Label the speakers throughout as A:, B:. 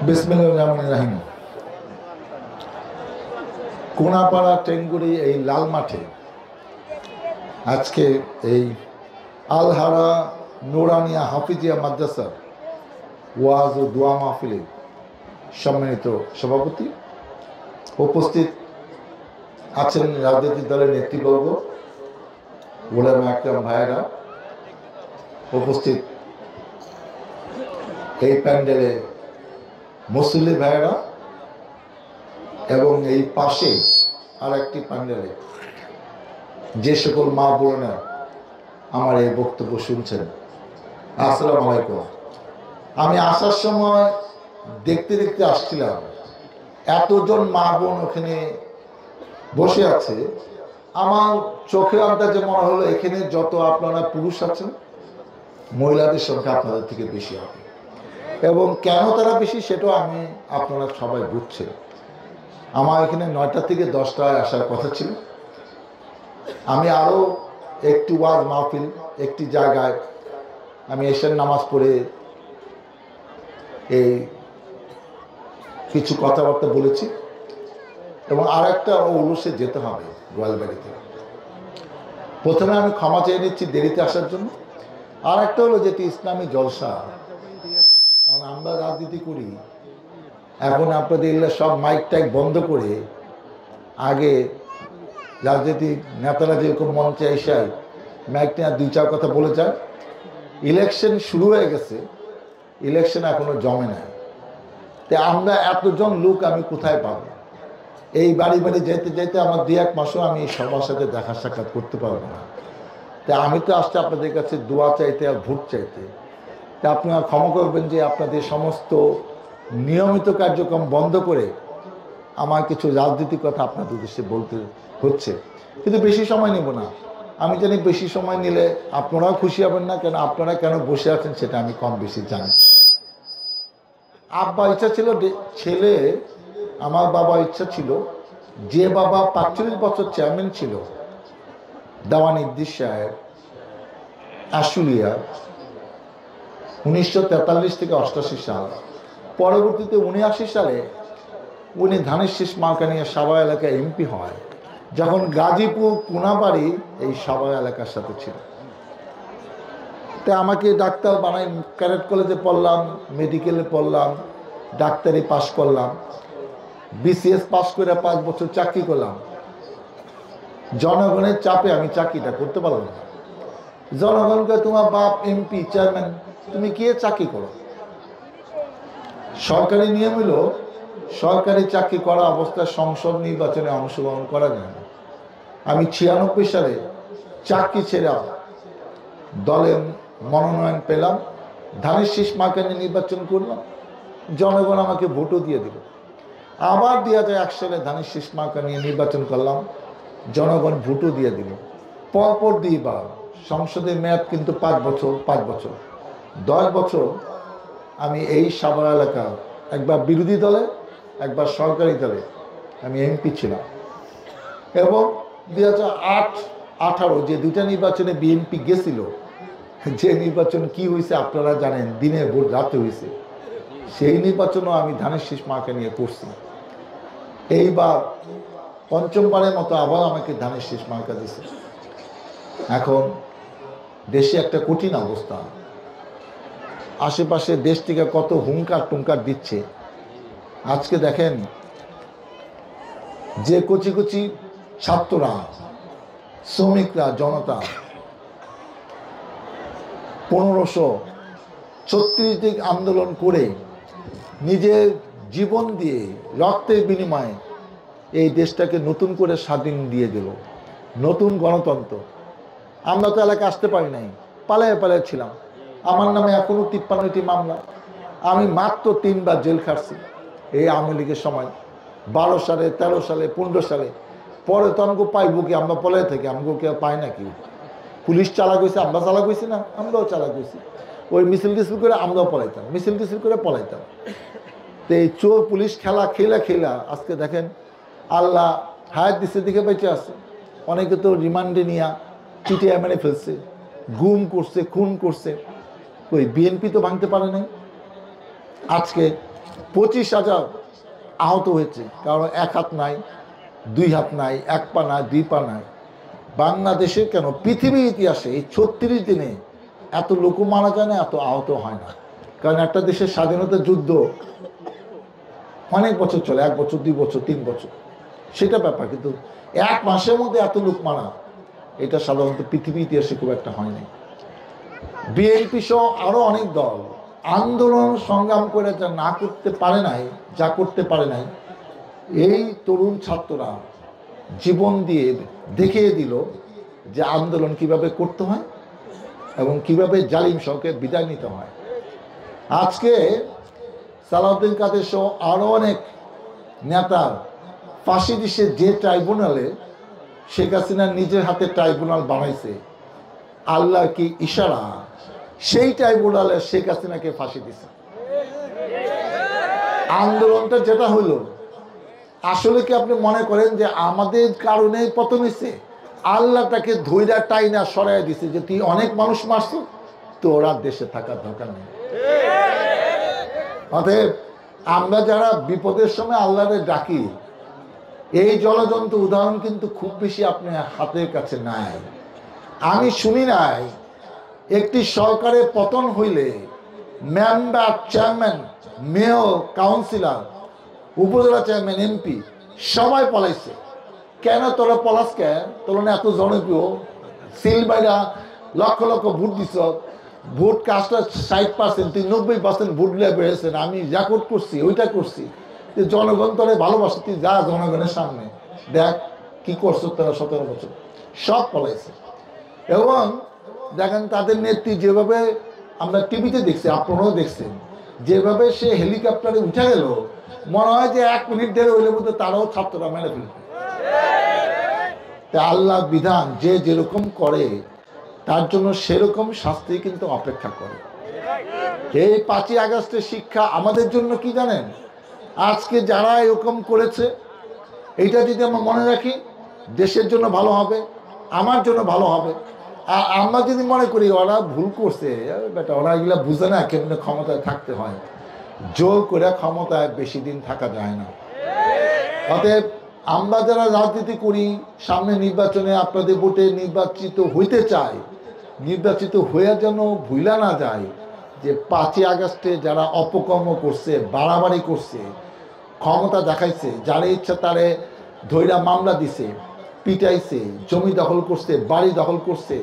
A: বিসমিল্লাহির রহমানির রহিম। কোনাপাড়া টেঙ্গুরি এই লাল মাঠে আজকে এই আলহারা নুরানিয়া হাফিজিয়া মাদ্রাসার ওয়াজ ও দোয়া মাহফিলের সম্মানিত সভাপতি, উপস্থিত আছেন রাজনৈতিক দলের নেতৃবর্গ, ওলামা একরাম ভাইয়েরা, উপস্থিত এই প্যান্ডেলে মুসল্লি ভাইয়েরা এবং এই পাশে আর একটি প্যান্ডেলে যে সকল মা বোনেরা আমার এই বক্তব্য শুনছেন, আসসালামু আলাইকুম। আমি আসার সময় দেখতে দেখতে আসছিলাম, এতজন মা বোন ওখানে বসে আছে। আমার চোখে আন্দাজে মনে হলো এখানে যত আপনারা পুরুষ আছেন, মহিলাদের সংখ্যা আপনাদের থেকে বেশি হবে। এবং কেন তারা বেশি সেটাও আপনারা সবাই বুঝছেন। আমার এখানে 9টা থেকে 10টায় আসার কথা ছিল। আমি আরও একটি ওয়াজ মাহফিল একটি জায়গায় আমি এশার নামাজ পড়ে এই কিছু কথাবার্তা বলেছি এবং আর একটা উলুসে যেতে হবে গোয়ালবাড়িতে। প্রথমে আমি ক্ষমা চেয়ে নিচ্ছি দেরিতে আসার জন্য। আর একটা হলো যেটি ইসলামী জলসা, এখন আমরা রাজনীতি করি, এখন আপনাদের এগুলো সব মাইক টাইক বন্ধ করে আগে রাজনীতিক নেতারা যেরকম মঞ্চে এসায় মাইক নিয়ে 2-4 কথা বলে যায়। ইলেকশন শুরু হয়ে গেছে, ইলেকশন এখনো জমে নাই। তো আমরা এতজন লোক আমি কোথায় পাবো? এই বাড়ি বাড়ি যেতে যেতে আমার 2-1 মাসও আমি সবার সাথে দেখা সাক্ষাৎ করতে পারবো না। তা আমি তো আসছি আপনাদের কাছে দোয়া চাইতে আর ভোট চাইতে। তা আপনারা ক্ষমা করবেন যে আপনাদের সমস্ত নিয়মিত কার্যক্রম বন্ধ করে আমার কিছু রাজনৈতিক কথা আপনাদের উদ্দেশ্যে বলতে হচ্ছে, কিন্তু বেশি সময় নেব না। আমি জানি বেশি সময় নিলে আপনারাও খুশি হবেন না, কেন আপনারা কেন বসে আছেন সেটা আমি কম বেশি জানি। আব্বা ইচ্ছা ছিল ছেলে, আমার বাবা ইচ্ছা ছিল, যে বাবা 45 বছর চেয়ারম্যান ছিল দেওয়ান ইদ্দিস সাহেব আশুলিয়া 1943 থেকে 88 সাল, পরবর্তীতে 79 সালে উনি ধানের শীষ মার্কা নিয়ে সাভার এলাকায় এমপি হয়, যখন গাজীপুর কোনাবাড়ি এই সাভার এলাকার সাথে ছিল। তা আমাকে ডাক্তার বানাই, ক্যাডেট কলেজে পড়লাম, মেডিকেলে পড়লাম, ডাক্তারি পাস করলাম, বিসিএস পাস করে 5 বছর চাকরি করলাম। জনগণের চাপে আমি চাকরিটা করতে পারলাম না। জনগণকে তোমার বাপ এমপি চেয়ারম্যান, তুমি কে চাকরি করো? সরকারি নিয়ম হলো সরকারি চাকরি করা অবস্থায় সংসদ নির্বাচনে অংশগ্রহণ করা যায় না। আমি 96 সালে চাকরি ছেড়ে দলে মনোনয়ন পেলাম, ধানের শীষ মার্কা নিয়ে নির্বাচন করলাম, জনগণ আমাকে ভোটও দিয়ে দিল। আবার 2001 সালে ধানের শীষ মার্কা নিয়ে নির্বাচন করলাম, জনগণ ভোটও দিয়ে দিল। পরপর 2বার সংসদের মেয়াদ কিন্তু 5 বছর 5 বছর 10 বছর আমি এই সাভার এলাকা একবার বিরোধী দলে একবার সরকারি দলে আমি এমপি ছিলাম। এবং 2008-18 যে 2টা নির্বাচনে বিএনপি গেছিল, যে নির্বাচন কি হয়েছে আপনারা জানেন, দিনের ভোট রাতে হয়েছে। সেই নির্বাচনও আমি ধানের শীষ মার্কা নিয়ে করছি। এইবার 5মবারের মতো আবার আমাকে ধানের শীষ মার্কা দিছে। এখন দেশে একটা কঠিন অবস্থা, আশেপাশে দেশ থেকে কত হুঙ্কার টুঙ্কার দিচ্ছে। আজকে দেখেন যে কচি কচি ছাত্ররা, শ্রমিকরা, জনতা 1536 দিন আন্দোলন করে নিজের জীবন দিয়ে রক্তের বিনিময়ে এই দেশটাকে নতুন করে স্বাধীন দিয়ে দিল, নতুন গণতন্ত্র। আমরা তো এলাকায় আসতে পারি নাই, পালায়ে পালায়ে ছিলাম। আমার নামে এখনো 53টি মামলা। আমি মাত্র 3বার জেল খাটছি এই আওয়ামী লীগের সময়, 12 সালে, 13 সালে, 15 সালে। পরে তো আমাকে পাইব কি? আমরা পলায় থাকি, আমাকে কেউ পায় নাকি? পুলিশ চালাক হয়েছে, আমরা চালাক হয়েছি না? আমরাও চালাক হয়েছি। ওই মিছিল টিছিল করে আমরাও পলাইতাম, মিছিল টিছিল করে পলাইতাম। তো এই চোর পুলিশ খেলা খেলা আজকে দেখেন আল্লাহ হায়াত দিচ্ছে দিকে বেঁচে আছে। অনেকে তো রিমান্ডে নিয়ে চিটিয়ে মেরে ফেলছে, গুম করছে, খুন করছে। ওই বিএনপি তো ভাঙতে পারে নাই। আজকে 25,000 আহত হয়েছে, কারণ এক হাত নাই, দুই হাত নাই, এক পা নাই, দুই পা নাই। বাংলাদেশে কেন পৃথিবীর ইতিহাসে এই 36 দিনে এত লোক মারা যায় না, এত আহত হয় না। কারণ একটা দেশের স্বাধীনতা যুদ্ধ অনেক বছর চলে, 1 বছর, 2 বছর, 3 বছর, সেটা ব্যাপার। কিন্তু 1 মাসের মধ্যে এত লোক মারা, এটা সাধারণত পৃথিবীর ইতিহাসে খুব একটা হয়নি। বিএনপি সহ আরও অনেক দল আন্দোলন সংগ্রাম করে যা না করতে পারে নাই, যা করতে পারে নাই, এই তরুণ ছাত্ররা জীবন দিয়ে দেখিয়ে দিল যে আন্দোলন কিভাবে করতে হয় এবং কিভাবে জালিম সরকারকে বিদায় নিতে হয়। আজকে সালাউদ্দিন কাদের সহ আরও অনেক নেতার ফাঁসি দিছে যে ট্রাইব্যুনালে শেখ হাসিনা নিজের হাতে ট্রাইব্যুনাল বানাইছে, আল্লাহ কি ইশারা, সেই ট্রাইব্যুনালে শেখ হাসিনাকে ফাঁসি দিছে। আন্দোলনটা যেটা হইল, আসলে কি আপনি মনে করেন যে আমাদের কারণে পতন হয়েছে? আল্লাহ তাকে ধৈর্য টাইনা সরাই দিছে যে তুই অনেক মানুষ মারছ, তোর আর দেশে থাকার দরকার নেই। অতএব আমরা যারা বিপদের সময় আল্লাহরে ডাকি, এই জলজন্ত উদাহরণ কিন্তু খুব বেশি আপনার হাতের কাছে নাই। আমি শুনি নাই একটি সরকারের পতন হইলে মেম্বার, চেয়ারম্যান, মেয়র, কাউন্সিলর, উপজেলা চেয়ারম্যান, এমপি সবাই পলাইছে। কেন তোরা পলাস? কেন তোরা এত জনপ্রিয়, সিলবাইরা লক্ষ লক্ষ ভোট দিছ, ভোট কাজটা 60%, তুই 90% ভোট নিয়ে বেড়েছেন। আমি যা করছি ওইটা করছি, জনগণ তোরে ভালোবাসে, তুই যা জনগণের সামনে দেখ কি করছো তোরা 17 বছর। সব পলাইছে। এবং দেখেন তাদের নেত্রী যেভাবে আমরা টিভিতে দেখছি, আপনারাও দেখছেন, যেভাবে সে হেলিকপ্টারে উঠে গেল, মনে হয় যে 1 মিনিট দেরি হইলে মধ্যে তারাও ছাত্ররা মেরে ফেলবে। আল্লাহ বিধান যে যেরকম করে তার জন্য সেরকম শাস্তি কিন্তু অপেক্ষা করে। এই 5ই আগস্টের শিক্ষা আমাদের জন্য কি জানেন? আজকে যারা এরকম করেছে, এইটা যদি আমরা মনে রাখি, দেশের জন্য ভালো হবে, আমার জন্য ভালো হবে। আর আমরা যদি মনে করি ওরা ভুল করছে, বেটা ওরা এগুলা বুঝে না কেমনে ক্ষমতায় থাকতে হয়, জোর করে ক্ষমতায় বেশি দিন থাকা যায় না। অতএব আমরা যারা রাজনীতি করি, সামনে নির্বাচনে আপনাদের ভোটে নির্বাচিত হইতে চাই, নির্বাচিত হয়ে যেন ভুলা না যায় যে 5ই আগস্টে যারা অপকর্ম করছে, বাড়াবাড়ি করছে, ক্ষমতা দেখাইছে, যারা ইচ্ছা তারে ধৈরা মামলা দিছে, পিটাইছে, জমি দখল করছে, বাড়ি দখল করছে,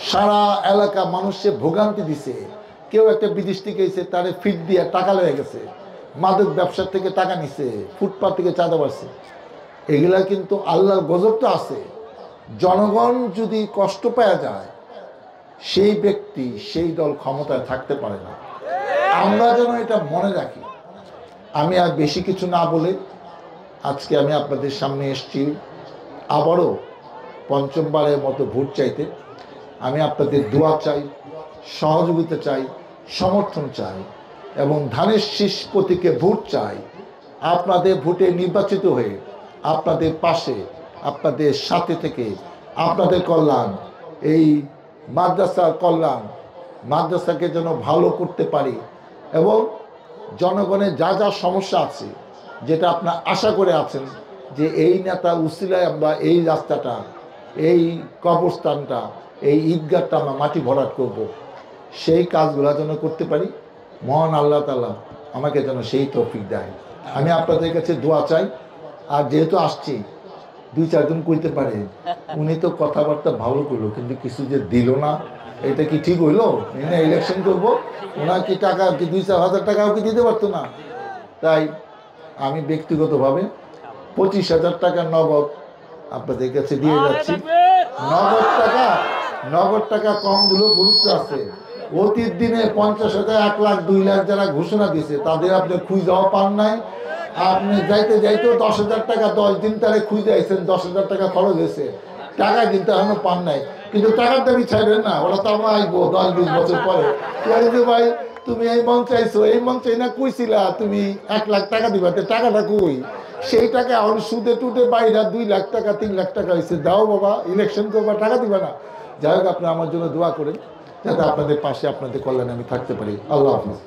A: সারা এলাকা মানুষের ভোগান্তি দিছে, কেউ একটা বিদেশ থেকে এসে তারে ফিট দিয়ে টাকা লেগে গেছে, মাদক ব্যবসার থেকে টাকা নিছে, ফুটপাত থেকে চাঁদা বাড়ছে। এগুলা কিন্তু আল্লাহর গজব তো আছে। জনগণ যদি কষ্ট পাওয়া যায়, সেই ব্যক্তি, সেই দল ক্ষমতায় থাকতে পারে না। আমরা যেন এটা মনে রাখি। আমি আর বেশি কিছু না বলে আজকে আমি আপনাদের সামনে এসেছি আবারও 5মবারের মতো ভোট চাইতে। আমি আপনাদের দোয়া চাই, সহযোগিতা চাই, সমর্থন চাই এবং ধানের শীষ প্রতীকে ভোট চাই। আপনাদের ভোটে নির্বাচিত হয়ে আপনাদের পাশে, আপনাদের সাথে থেকে আপনাদের কল্যাণ, এই মাদ্রাসার কল্যাণ, মাদ্রাসাকে যেন ভালো করতে পারি এবং জনগণের যা যা সমস্যা আছে, যেটা আপনার আশা করে আছেন যে এই নেতা উসিলায় আমরা এই রাস্তাটা, এই কবরস্থানটা, এই ঈদগাহটা আমরা মাটি ভরাট করব, সেই কাজগুলো যেন করতে পারি। মহান আল্লাহ তাআলা আমাকে যেন সেই তৌফিক দেয়। আমি আপনাদের কাছে দোয়া চাই। আর যেহেতু আসছি, 2-4 জন কইতে পারে উনি তো কথাবার্তা ভালো করলো কিন্তু কিছু যে দিল না, এটা কি ঠিক হইলো? এনে ইলেকশন করবো, ওনার কি টাকা, কি 2-4 হাজার টাকাও কি দিতে পারতো না? তাই আমি ব্যক্তিগতভাবে 25,000 টাকা নগদ আপনাদের কাছে দিয়ে যাচ্ছি। নগদ টাকা কম দিলেও গুরুত্ব আছে। অতীত দিনে 50,000, 1 লাখ, 2 লাখ যারা ঘোষণা দিয়েছে তাদের আপনি খুঁজাও পান নাই। আপনি যাইতে যাইতেও 10,000 টাকা 10 দিন তারে খুঁজে আইছেন, 10,000 টাকা খরচ হয়েছে, টাকা কিন্তু এখনো পান নাই। কিন্তু টাকার দাবি ছাড়বেন না, ওরা তো আমার আইবো 10-20 বছর পরে, ভাই তুমি এই মন চাইছো, এই মন চাই না, কইছিলা তুমি 1 লাখ টাকা দিবা, টাকাটা কই? সেই টাকা এখন সুদে টুটে বাইরা 2 লাখ টাকা 3 লাখ টাকা হয়েছে। দাও বাবা, ইলেকশন করবা, টাকা দিবা না। যাই হোক, আপনি আমার জন্য দোয়া করেন যাতে আপনাদের পাশে, আপনাদের কল্যাণে আমি থাকতে পারি। আল্লাহ হাফিজ।